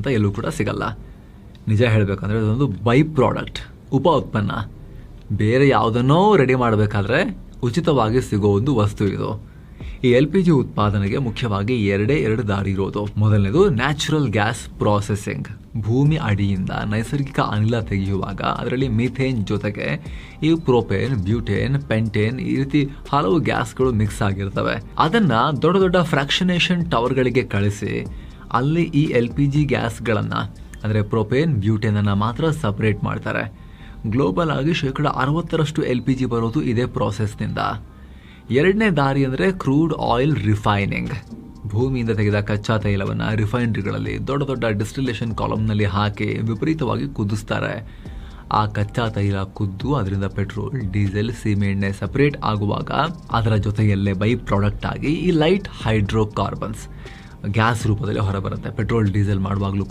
ಅಂತ ಎಲ್ಲೂ ಕೂಡ ಸಿಗಲ್ಲ. ನಿಜ ಹೇಳಬೇಕಂದ್ರೆ ಇದೊಂದು ಬೈ ಪ್ರಾಡಕ್ಟ್, ಉಪ ಉತ್ಪನ್ನ. ಬೇರೆ ಯಾವುದನ್ನೋ ರೆಡಿ ಮಾಡಬೇಕಾದ್ರೆ ಉಚಿತವಾಗಿ ಸಿಗೋ ಒಂದು ವಸ್ತು ಇದು. ಈ LPG ಉತ್ಪಾದನೆಗೆ ಮುಖ್ಯವಾಗಿ ಎರಡು ದಾರಿ ಇರೋದು. ಮೊದಲನೇದು ನ್ಯಾಚುರಲ್ ಗ್ಯಾಸ್ ಪ್ರಾಸೆಸಿಂಗ್. ಭೂಮಿ ಅಡಿಯಿಂದ ನೈಸರ್ಗಿಕ ಅನಿಲ ತೆಗೆಯುವಾಗ ಅದರಲ್ಲಿ ಮೀಥೇನ್ ಜೊತೆಗೆ ಈ ಪ್ರೋಪೇನ್, ಬ್ಯೂಟೇನ್, ಪೆಂಟೇನ್ ಈ ರೀತಿ ಹಲವು ಗ್ಯಾಸ್ಗಳು ಮಿಕ್ಸ್ ಆಗಿರ್ತವೆ. ಅದನ್ನ ದೊಡ್ಡ ದೊಡ್ಡ ಫ್ರಾಕ್ಷನೇಷನ್ ಟವರ್ಗಳಿಗೆ ಕಳಿಸಿ ಅಲ್ಲಿ ಈ LPG ಗ್ಯಾಸ್ಗಳನ್ನ ಅಂದರೆ ಪ್ರೋಪೇನ್, ಬ್ಯೂಟೇನ್ ಅನ್ನ ಮಾತ್ರ ಸಪರೇಟ್ ಮಾಡ್ತಾರೆ. ಗ್ಲೋಬಲ್ ಆಗಿ 60% LPG ಬರೋದು ಇದೇ ಪ್ರಾಸೆಸ್ನಿಂದ. ಎರಡನೇ ದಾರಿ ಅಂದರೆ ಕ್ರೂಡ್ ಆಯಿಲ್ ರಿಫೈನಿಂಗ್. ಭೂಮಿಯಿಂದ ತೆಗೆದ ಕಚ್ಚಾ ತೈಲವನ್ನು ರಿಫೈನರಿಗಳಲ್ಲಿ ದೊಡ್ಡ ದೊಡ್ಡ ಡಿಸ್ಟಿಲೇಷನ್ ಕಾಲಮ್ನಲ್ಲಿ ಹಾಕಿ ವಿಪರೀತವಾಗಿ ಕುದಿಸ್ತಾರೆ. ಆ ಕಚ್ಚಾ ತೈಲ ಕುದ್ದು ಅದರಿಂದ ಪೆಟ್ರೋಲ್, ಡೀಸೆಲ್, ಸೀಮೆ ಎಣ್ಣೆ ಸಪರೇಟ್ ಆಗುವಾಗ ಅದರ ಜೊತೆಯಲ್ಲೇ ಬೈ ಪ್ರಾಡಕ್ಟ್ ಆಗಿ ಈ ಲೈಟ್ ಹೈಡ್ರೋಕಾರ್ಬನ್ಸ್ ಗ್ಯಾಸ್ ರೂಪದಲ್ಲಿ ಹೊರಬರುತ್ತೆ. ಪೆಟ್ರೋಲ್, ಡೀಸೆಲ್ ಮಾಡುವಾಗಲೂ